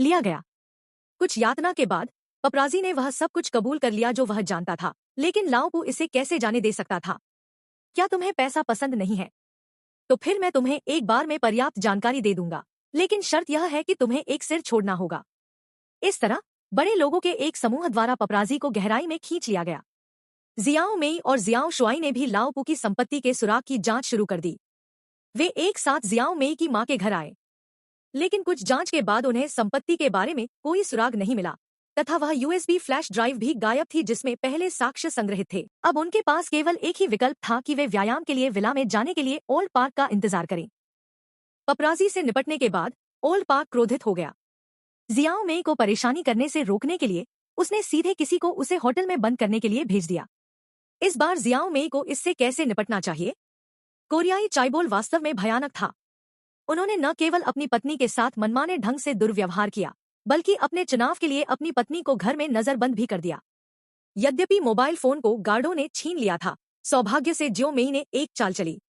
लिया गया। कुछ यातना के बाद पपराजी ने वह सब कुछ कबूल कर लिया जो वह जानता था, लेकिन लाओपू इसे कैसे जाने दे सकता था। क्या तुम्हें पैसा पसंद नहीं है? तो फिर मैं तुम्हें एक बार में पर्याप्त जानकारी दे दूंगा, लेकिन शर्त यह है कि तुम्हें एक सिर छोड़ना होगा। इस तरह बड़े लोगों के एक समूह द्वारा पपराजी को गहराई में खींच लिया गया। जियाओ मेई और जियाओ शुआई ने भी लाओपू की संपत्ति के सुराग की जांच शुरू कर दी। वे एक साथ जियाओ मेई की मां के घर आए, लेकिन कुछ जांच के बाद उन्हें संपत्ति के बारे में कोई सुराग नहीं मिला तथा वह यूएसबी फ्लैश ड्राइव भी गायब थी जिसमें पहले साक्ष्य संग्रहित थे। अब उनके पास केवल एक ही विकल्प था कि वे व्यायाम के लिए विला में जाने के लिए ओल्ड पार्क का इंतजार करें। पपराजी से निपटने के बाद ओल्ड पार्क क्रोधित हो गया। जियाओ मेई को परेशानी करने से रोकने के लिए उसने सीधे किसी को उसे होटल में बंद करने के लिए भेज दिया। इस बार जियाओ मेई को इससे कैसे निपटना चाहिए? कोरियाई चाइबोल वास्तव में भयानक था। उन्होंने न केवल अपनी पत्नी के साथ मनमाने ढंग से दुर्व्यवहार किया, बल्कि अपने चुनाव के लिए अपनी पत्नी को घर में नजरबंद भी कर दिया। यद्यपि मोबाइल फोन को गार्डों ने छीन लिया था, सौभाग्य से जियो मेई ने एक चाल चली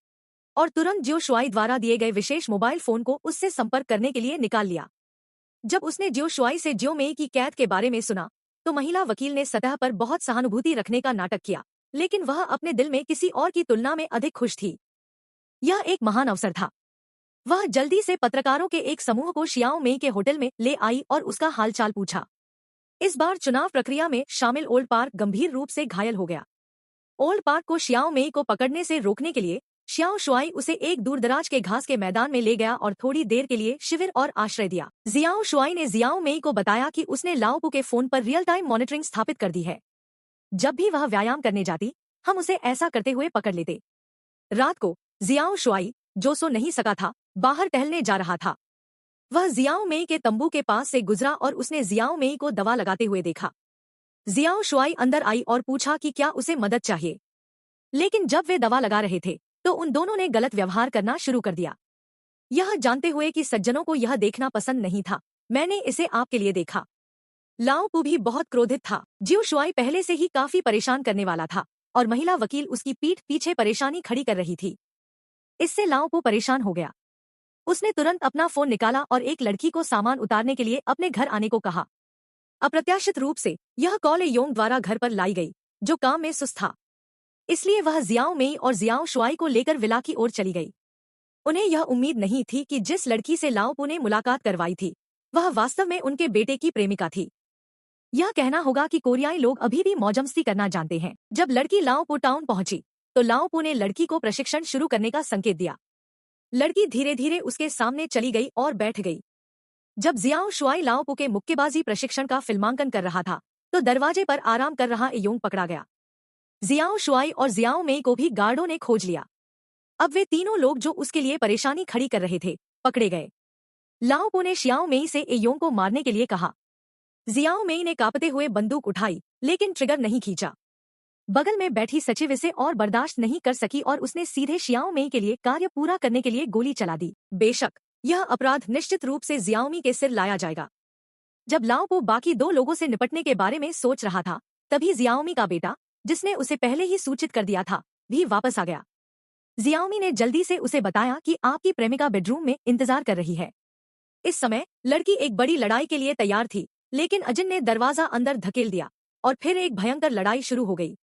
और तुरंत जियो शुआई द्वारा दिए गए विशेष मोबाइल फोन को उससे संपर्क करने के लिए निकाल लिया। जब उसने जियो शुआई से जियो मेई की कैद के बारे में सुना तो महिला वकील ने सतह पर बहुत सहानुभूति रखने का नाटक किया, लेकिन वह अपने दिल में किसी और की तुलना में अधिक खुश थी। यह एक महान अवसर था। वह जल्दी से पत्रकारों के एक समूह को शियाओ मेई के होटल में ले आई और उसका हालचाल पूछा। इस बार चुनाव प्रक्रिया में शामिल ओल्ड पार्क गंभीर रूप से घायल हो गया। ओल्ड पार्क को शियाओ मेई को पकड़ने से रोकने के लिए शियाओ शुआई उसे एक दूरदराज के घास के मैदान में ले गया और थोड़ी देर के लिए शिविर और आश्रय दिया। जियाओ शुआई ने जियाओ मेई को बताया कि उसने लाओपू के फोन पर रियल टाइम मॉनिटरिंग स्थापित कर दी है। जब भी वह व्यायाम करने जाती, हम उसे ऐसा करते हुए पकड़ लेते। रात को जियाओ शुआई, जो सो नहीं सका था, बाहर टहलने जा रहा था। वह जियाओ मेई के तंबू के पास से गुजरा और उसने जियाओ मेई को दवा लगाते हुए देखा। जियाओ शुआई अंदर आई और पूछा कि क्या उसे मदद चाहिए, लेकिन जब वे दवा लगा रहे थे तो उन दोनों ने गलत व्यवहार करना शुरू कर दिया। यह जानते हुए कि सज्जनों को यह देखना पसंद नहीं था, मैंने इसे आपके लिए देखा। लाओपू भी बहुत क्रोधित था। जियो शुआई पहले से ही काफी परेशान करने वाला था और महिला वकील उसकी पीठ पीछे परेशानी खड़ी कर रही थी। इससे लाओपू परेशान हो गया। उसने तुरंत अपना फोन निकाला और एक लड़की को सामान उतारने के लिए अपने घर आने को कहा। अप्रत्याशित रूप से यह कॉल योंग द्वारा घर पर लाई गई, जो काम में सुस्त था। इसलिए वह जियाओ मेई और जियाओ शुआई को लेकर विला की ओर चली गई। उन्हें यह उम्मीद नहीं थी कि जिस लड़की से लाओपू ने मुलाकात करवाई थी वह वास्तव में उनके बेटे की प्रेमिका थी। यह कहना होगा कि कोरियाई लोग अभी भी मौजमस्ती करना जानते हैं। जब लड़की लाओपू टाउन पहुंची तो लाओपू ने लड़की को प्रशिक्षण शुरू करने का संकेत दिया। लड़की धीरे धीरे उसके सामने चली गई और बैठ गई। जब जियाओ शुआई लाओपू के मुक्केबाजी प्रशिक्षण का फिल्मांकन कर रहा था तो दरवाजे पर आराम कर रहा एयोंग पकड़ा गया। जियाओ शुआई और जियाओ मेई को भी गार्डों ने खोज लिया। अब वे तीनों लोग जो उसके लिए परेशानी खड़ी कर रहे थे पकड़े गए। लाओपू ने शियाओ मेई से एयोंग को मारने के लिए कहा। जियाओ मेई ने कांपते हुए बंदूक उठाई, लेकिन ट्रिगर नहीं खींचा। बगल में बैठी सचिव इसे और बर्दाश्त नहीं कर सकी और उसने सीधे शियाओ मेई के लिए कार्य पूरा करने के लिए गोली चला दी। बेशक यह अपराध निश्चित रूप से जियाओमी के सिर लाया जाएगा। जब लाओपू बाकी दो लोगों से निपटने के बारे में सोच रहा था तभी जियाओमी का बेटा, जिसने उसे पहले ही सूचित कर दिया था, भी वापस आ गया। जियाओमी ने जल्दी से उसे बताया कि आपकी प्रेमिका बेडरूम में इंतजार कर रही है। इस समय लड़की एक बड़ी लड़ाई के लिए तैयार थी, लेकिन अजिन ने दरवाजा अंदर धकेल दिया और फिर एक भयंकर लड़ाई शुरू हो गई।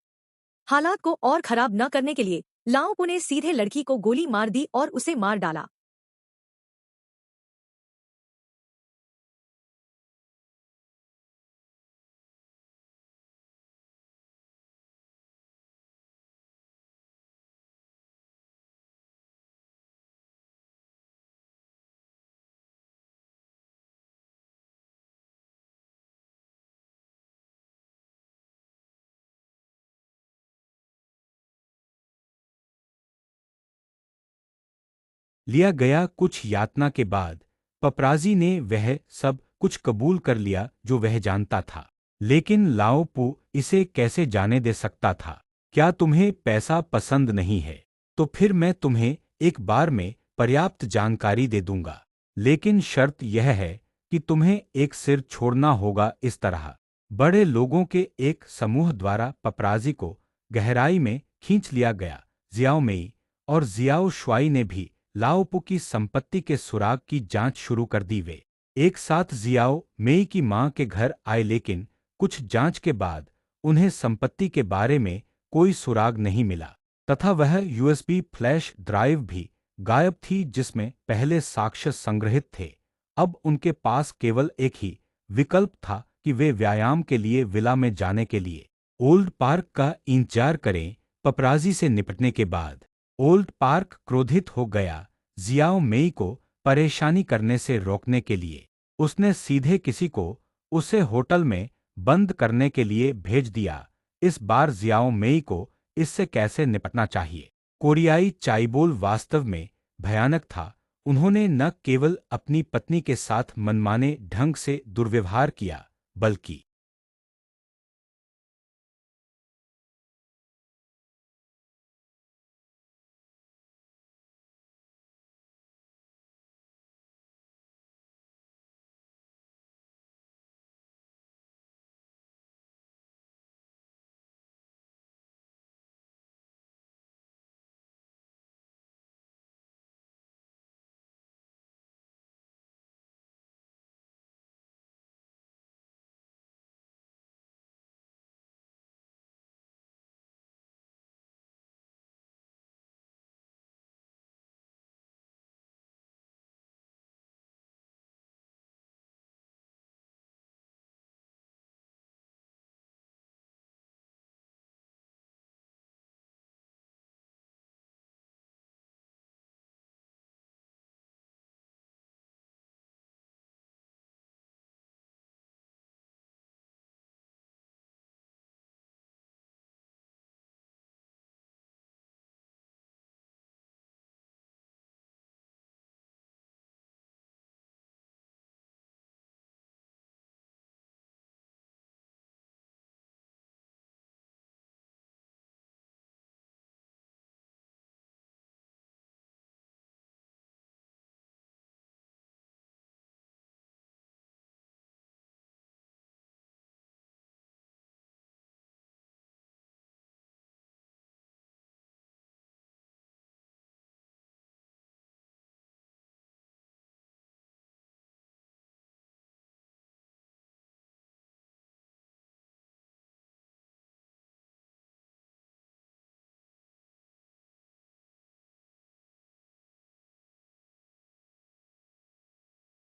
हालात को और खराब न करने के लिए लाओपू ने सीधे लड़की को गोली मार दी और उसे मार डाला। लिया गया। कुछ यातना के बाद पपराजी ने वह सब कुछ कबूल कर लिया जो वह जानता था, लेकिन लाओपू इसे कैसे जाने दे सकता था। क्या तुम्हें पैसा पसंद नहीं है? तो फिर मैं तुम्हें एक बार में पर्याप्त जानकारी दे दूंगा, लेकिन शर्त यह है कि तुम्हें एक सिर छोड़ना होगा। इस तरह बड़े लोगों के एक समूह द्वारा पपराजी को गहराई में खींच लिया गया। जियाओ मेई और जियाओ शुआई ने भी लाओपू की संपत्ति के सुराग की जांच शुरू कर दी। वे एक साथ जियाओ मेई की मां के घर आए, लेकिन कुछ जांच के बाद उन्हें संपत्ति के बारे में कोई सुराग नहीं मिला तथा वह यूएसबी फ्लैश ड्राइव भी गायब थी जिसमें पहले साक्ष्य संग्रहित थे। अब उनके पास केवल एक ही विकल्प था कि वे व्यायाम के लिए विला में जाने के लिए ओल्ड पार्क का इंतजार करें। पपराजी से निपटने के बाद ओल्ड पार्क क्रोधित हो गया। जियाओ मेई को परेशानी करने से रोकने के लिए उसने सीधे किसी को उसे होटल में बंद करने के लिए भेज दिया। इस बार जियाओ मेई को इससे कैसे निपटना चाहिए? कोरियाई चाइबोल वास्तव में भयानक था। उन्होंने न केवल अपनी पत्नी के साथ मनमाने ढंग से दुर्व्यवहार किया, बल्कि